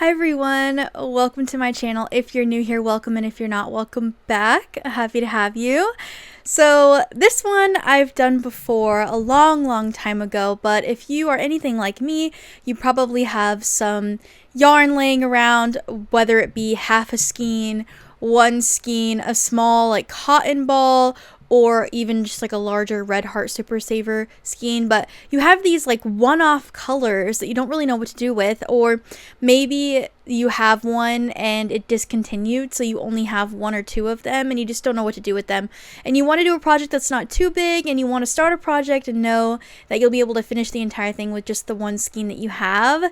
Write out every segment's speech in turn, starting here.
Hi everyone, welcome to my channel. If you're new here, welcome, and if you're not, welcome back. Happy to have you. So this one I've done before a long time ago, but if you are anything like me, you probably have some yarn laying around, whether it be half a skein, one skein, a small like cotton ball, or even just like a larger Red Heart Super Saver skein, but you have these like one-off colors that you don't really know what to do with, or maybe you have one and it discontinued, so you only have one or two of them and you just don't know what to do with them, and you want to do a project that's not too big, and you want to start a project and know that you'll be able to finish the entire thing with just the one skein that you have.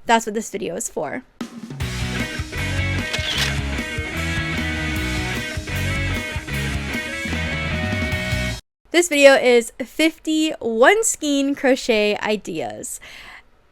That's what this video is for. This video is 50 one skein crochet ideas.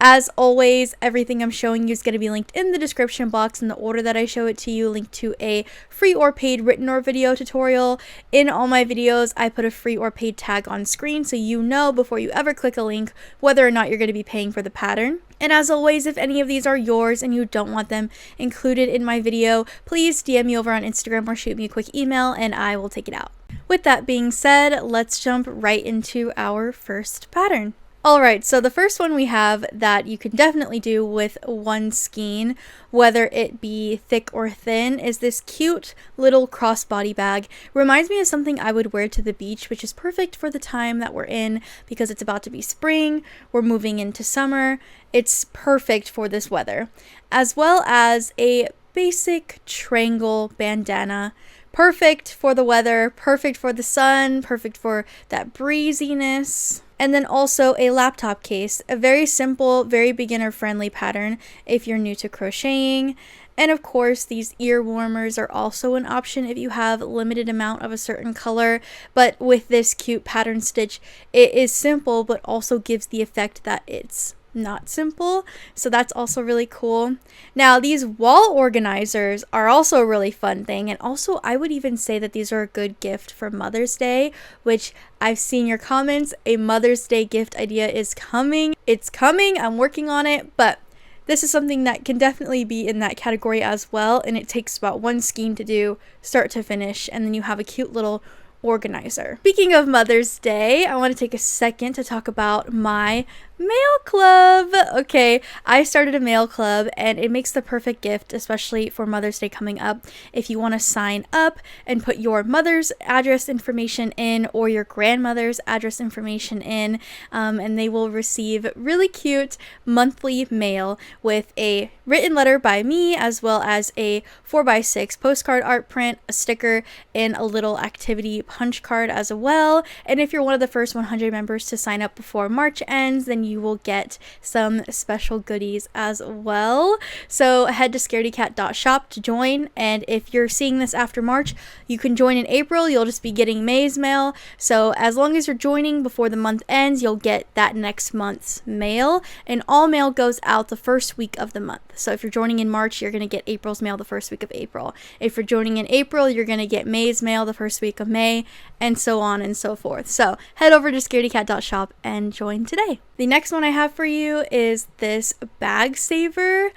As always, everything I'm showing you is going to be linked in the description box in the order that I show it to you, linked to a free or paid written or video tutorial. In all my videos, I put a free or paid tag on screen so you know before you ever click a link whether or not you're going to be paying for the pattern. And as always, if any of these are yours and you don't want them included in my video, please DM me over on Instagram or shoot me a quick email and I will take it out. With that being said, let's jump right into our first pattern. Alright, so the first one we have that you can definitely do with one skein, whether it be thick or thin, is this cute little crossbody bag. Reminds me of something I would wear to the beach, which is perfect for the time that we're in because it's about to be spring, we're moving into summer. It's perfect for this weather. As well as a basic triangle bandana. Perfect for the weather, perfect for the sun, perfect for that breeziness. And then also a laptop case, a very simple, very beginner friendly pattern if you're new to crocheting. And of course, these ear warmers are also an option if you have limited amount of a certain color. But with this cute pattern stitch, it is simple, but also gives the effect that it's not simple, so that's also really cool. Now these wall organizers are also a really fun thing, and also I would even say that these are a good gift for Mother's Day, which I've seen your comments. A Mother's Day gift idea is coming. It's coming, I'm working on it, but this is something that can definitely be in that category as well, and it takes about one skein to do start to finish, and then you have a cute little organizer. Speaking of Mother's Day, I want to take a second to talk about my mail club. Okay, I started a mail club and it makes the perfect gift, especially for Mother's Day coming up. If you want to sign up and put your mother's address information in or your grandmother's address information in, and they will receive really cute monthly mail with a written letter by me, as well as a 4x6 postcard art print, a sticker, and a little activity punch card as well. And if you're one of the first 100 members to sign up before March ends, then you will get some special goodies as well. So head to scaredycat.shop to join, and if you're seeing this after March, you can join in April. You'll just be getting May's mail. So as long as you're joining before the month ends, you'll get that next month's mail, and all mail goes out the first week of the month. So if you're joining in March, you're going to get April's mail the first week of April. If you're joining in April, you're going to get May's mail the first week of May, and so on and so forth. So head over to scaredycat.shop and join today. The next one I have for you is this bag saver.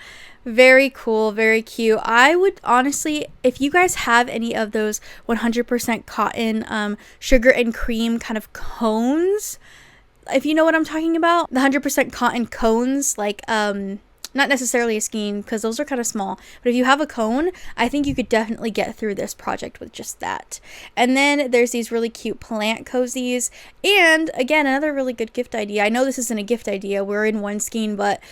Very cool, very cute. I would honestly, if you guys have any of those 100% cotton sugar and cream kind of cones, if you know what I'm talking about, the 100% cotton cones, like not necessarily a skein because those are kind of small, but if you have a cone, I think you could definitely get through this project with just that. And then there's these really cute plant cozies, and again, another really good gift idea. I know this isn't a gift idea, we're in one skein, but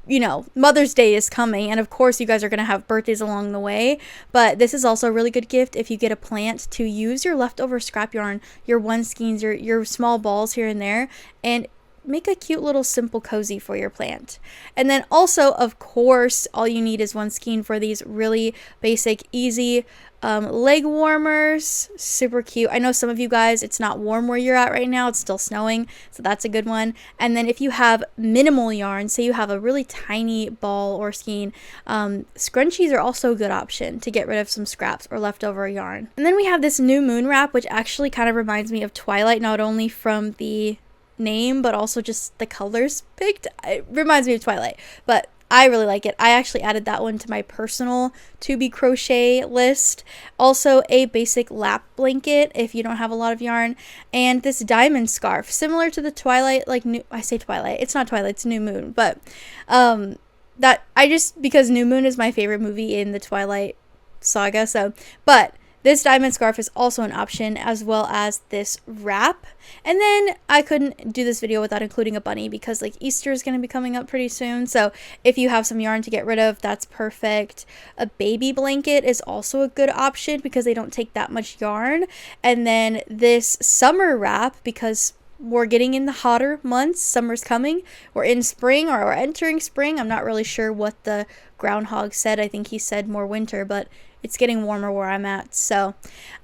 you know, Mother's Day is coming, and of course you guys are going to have birthdays along the way, but this is also a really good gift if you get a plant to use your leftover scrap yarn, your one skeins, your small balls here and there, and make a cute little simple cozy for your plant. And then also, of course, all you need is one skein for these really basic, easy leg warmers. Super cute. I know some of you guys, it's not warm where you're at right now, it's still snowing, so that's a good one. And then if you have minimal yarn, say you have a really tiny ball or skein, scrunchies are also a good option to get rid of some scraps or leftover yarn. And then we have this new moon wrap, which actually kind of reminds me of Twilight, not only from the name but also just the colors picked. It reminds me of Twilight, but I really like it. I actually added that one to my personal to be crochet list. Also a basic lap blanket if you don't have a lot of yarn, and this diamond scarf similar to the Twilight, like new, I say Twilight, it's not Twilight, it's New Moon, but that I just, because New Moon is my favorite movie in the Twilight saga, so but this diamond scarf is also an option, as well as this wrap. And then I couldn't do this video without including a bunny, because like Easter is going to be coming up pretty soon. So if you have some yarn to get rid of, that's perfect. A baby blanket is also a good option because they don't take that much yarn. And then this summer wrap, because we're getting in the hotter months, summer's coming, we're in spring, or we're entering spring. I'm not really sure what the groundhog said. I think he said more winter, but it's getting warmer where I'm at. So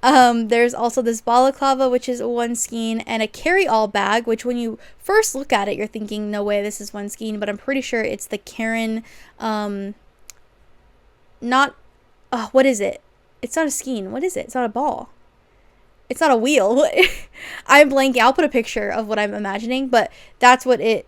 there's also this balaclava, which is One Skein, and a carry-all bag, which when you first look at it, you're thinking, no way, this is One Skein, but I'm pretty sure it's the Karen, what is it? It's not a skein. What is it? It's not a ball. It's not a wheel. I'm blanking. I'll put a picture of what I'm imagining, but that's what it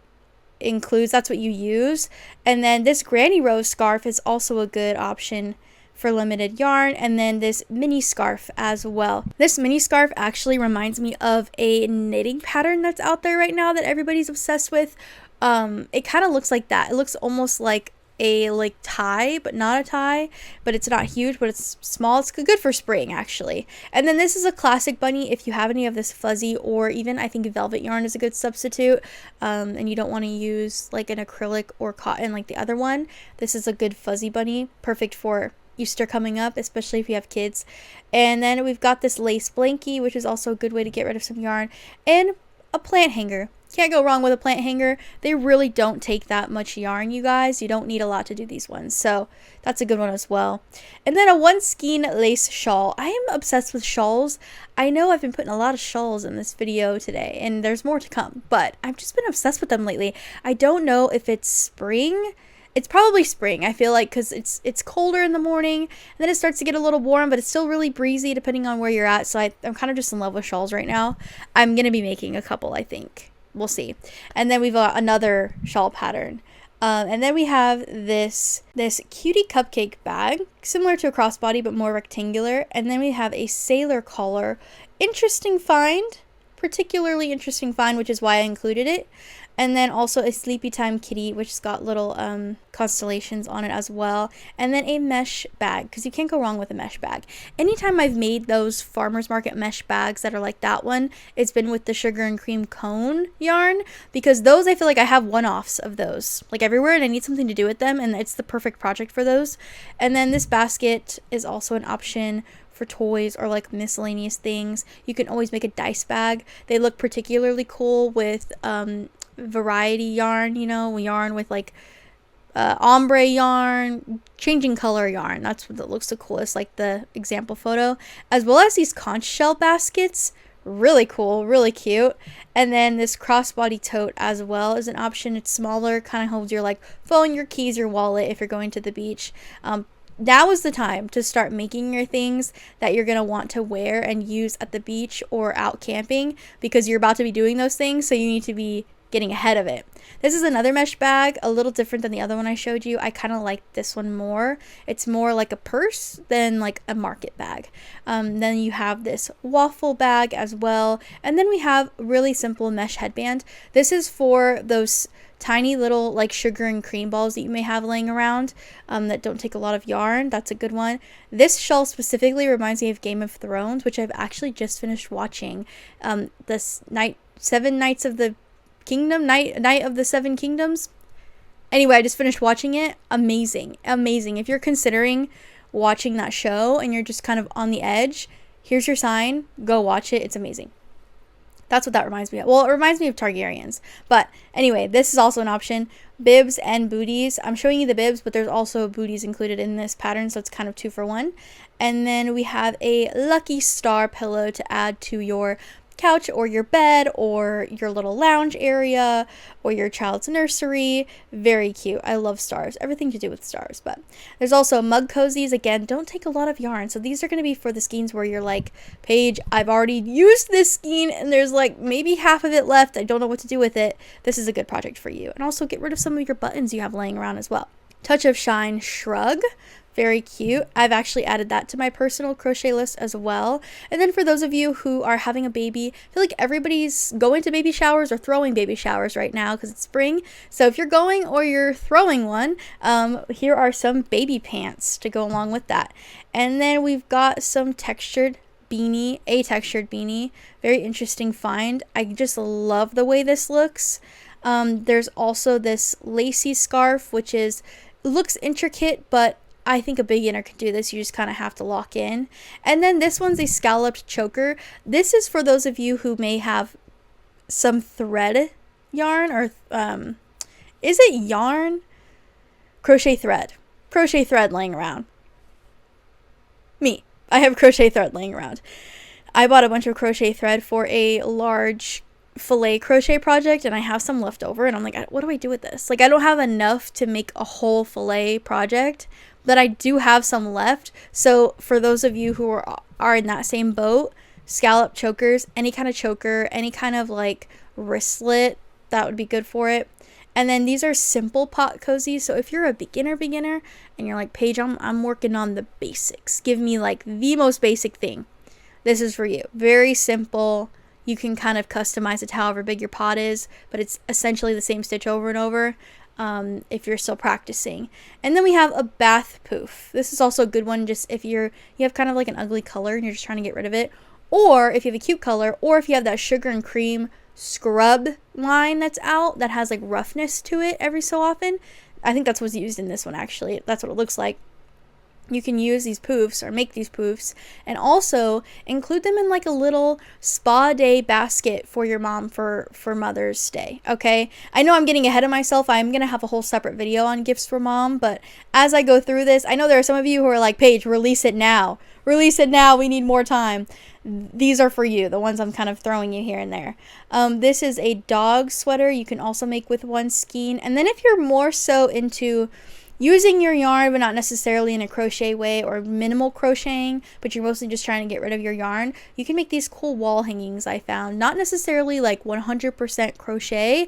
includes. That's what you use. And then this Granny Rose scarf is also a good option for limited yarn, and then this mini scarf as well. This mini scarf actually reminds me of a knitting pattern that's out there right now that everybody's obsessed with. It kind of looks like that. It looks almost like a tie, but not a tie, but it's not huge, but it's small. It's good for spring actually. And then this is a classic bunny. If you have any of this fuzzy, or even I think velvet yarn is a good substitute, and you don't want to use like an acrylic or cotton like the other one, this is a good fuzzy bunny, perfect for Easter coming up, especially if you have kids. And then we've got this lace blankie, which is also a good way to get rid of some yarn, and a plant hanger. Can't go wrong with a plant hanger. They really don't take that much yarn, you guys. You don't need a lot to do these ones, so that's a good one as well. And then a One Skein lace shawl. I am obsessed with shawls. I know I've been putting a lot of shawls in this video today, and there's more to come, but I've just been obsessed with them lately. I don't know if it's spring. It's probably spring, I feel like, because it's colder in the morning, and then it starts to get a little warm, but it's still really breezy depending on where you're at. So I'm kind of just in love with shawls right now. I'm going to be making a couple, I think. We'll see. And then we've got another shawl pattern. And then we have this cutie cupcake bag, similar to a crossbody, but more rectangular. And then we have a sailor collar. Interesting find. Particularly interesting find, which is why I included it. And then also a Sleepy Time kitty, which has got little constellations on it as well. And then a mesh bag, because you can't go wrong with a mesh bag. Anytime I've made those farmer's market mesh bags that are like that one, it's been with the sugar and cream cone yarn, because those, I feel like I have one-offs of those like everywhere, and I need something to do with them, and it's the perfect project for those. And then this basket is also an option for toys or like miscellaneous things. You can always make a dice bag. They look particularly cool with variety yarn, you know, yarn with like ombre yarn, changing color yarn. That's what looks the coolest, like the example photo, as well as these conch shell baskets. Really cool, really cute. And then this crossbody tote as well is an option. It's smaller, kind of holds your like phone, your keys, your wallet if you're going to the beach. Now is the time to start making your things that you're going to want to wear and use at the beach or out camping, because you're about to be doing those things, so you need to be getting ahead of it. This is another mesh bag, a little different than the other one I showed you. I kind of like this one more. It's more like a purse than like a market bag. Then you have this waffle bag as well. And then we have really simple mesh headband. This is for those tiny little like sugar and cream balls that you may have laying around that don't take a lot of yarn. That's a good one. This shawl specifically reminds me of Game of Thrones, which I've actually just finished watching. This Seven Nights of the Kingdom, Night of the Seven Kingdoms. Anyway, I just finished watching it. Amazing. If you're considering watching that show and you're just kind of on the edge, here's your sign. Go watch it. It's amazing. That's what that reminds me of. Well, it reminds me of Targaryens. But anyway, this is also an option. Bibs and booties. I'm showing you the bibs, but there's also booties included in this pattern, so it's kind of 2 for 1. And then we have a lucky star pillow to add to your couch or your bed or your little lounge area or your child's nursery. Very cute. I love stars. Everything to do with stars. But there's also mug cozies. Again, don't take a lot of yarn. So these are going to be for the skeins where you're like, Paige, I've already used this skein and there's like maybe half of it left. I don't know what to do with it. This is a good project for you. And also get rid of some of your buttons you have laying around as well. Touch of Shine Shrug. Very cute. I've actually added that to my personal crochet list as well. And then for those of you who are having a baby, I feel like everybody's going to baby showers or throwing baby showers right now because it's spring. So if you're going or you're throwing one, here are some baby pants to go along with that. And then we've got some textured beanie, a textured beanie. Very interesting find. I just love the way this looks. There's also this lacy scarf, which looks intricate, but I think a beginner could do this. You just kind of have to lock in. And then this one's a scalloped choker. This is for those of you who may have some thread yarn or is it yarn? Crochet thread. Crochet thread laying around. Me. I have crochet thread laying around. I bought a bunch of crochet thread for a large filet crochet project and I have some left over and I'm like, what do I do with this? Like, I don't have enough to make a whole filet project, but I do have some left. So for those of you who are in that same boat, scallop chokers, any kind of choker, any kind of like wristlet, that would be good for it. And then these are simple pot cozies. So if you're a beginner and you're like, Paige, I'm working on the basics, give me like the most basic thing, this is for you. Very simple. You can kind of customize it to however big your pot is, but it's essentially the same stitch over and over if you're still practicing. And then we have a bath poof. This is also a good one just if you have kind of like an ugly color and you're just trying to get rid of it, or if you have a cute color, or if you have that sugar and cream scrub line that's out that has like roughness to it every so often. I think that's what's used in this one actually. That's what it looks like. You can use these poofs or make these poofs and also include them in like a little spa day basket for your mom for Mother's Day. Okay, I know I'm getting ahead of myself. I'm gonna have a whole separate video on gifts for mom, but as I go through this, I know there are some of you who are like, Paige, release it now, we need more time. These are for you, the ones I'm kind of throwing you here and there. This is a dog sweater you can also make with One Skein. And then if you're more so into using your yarn but not necessarily in a crochet way or minimal crocheting, but you're mostly just trying to get rid of your yarn, you can make these cool wall hangings I found. Not necessarily like 100% crochet,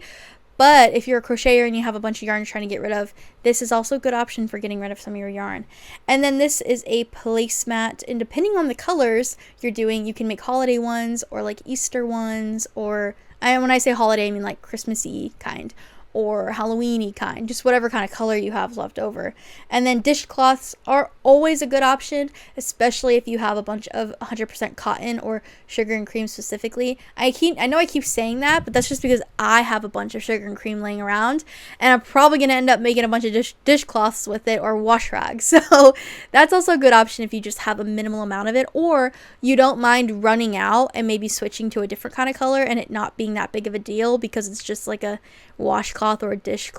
but if you're a crocheter and you have a bunch of yarn you're trying to get rid of, this is also a good option for getting rid of some of your yarn. And then this is a placemat, and depending on the colors you're doing, you can make holiday ones or like Easter ones, or when I say holiday I mean like Christmassy kind or Halloween-y kind, just whatever kind of color you have left over. And then dishcloths are always a good option, especially if you have a bunch of 100% cotton or sugar and cream specifically. I know I keep saying that, but that's just because I have a bunch of sugar and cream laying around, and I'm probably going to end up making a bunch of dishcloths with it or wash rags. So that's also a good option if you just have a minimal amount of it, or you don't mind running out and maybe switching to a different kind of color and it not being that big of a deal because it's just like a washcloth or a dish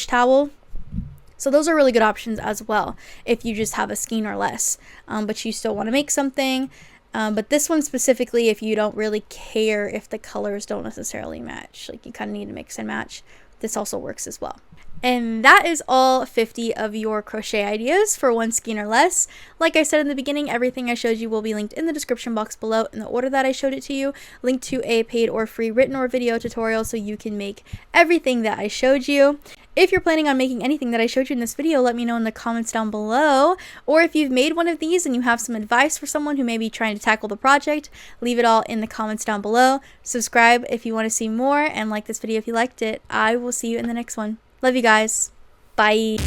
towel. So those are really good options as well if you just have a skein or less, but you still want to make something. But this one specifically, if you don't really care if the colors don't necessarily match, like you kind of need to mix and match, this also works as well. And that is all 50 of your crochet ideas for one skein or less. Like I said in the beginning, everything I showed you will be linked in the description box below in the order that I showed it to you, linked to a paid or free written or video tutorial so you can make everything that I showed you. If you're planning on making anything that I showed you in this video, let me know in the comments down below. Or if you've made one of these and you have some advice for someone who may be trying to tackle the project, leave it all in the comments down below. Subscribe if you want to see more, and like this video if you liked it. I will see you in the next one. Love you guys. Bye.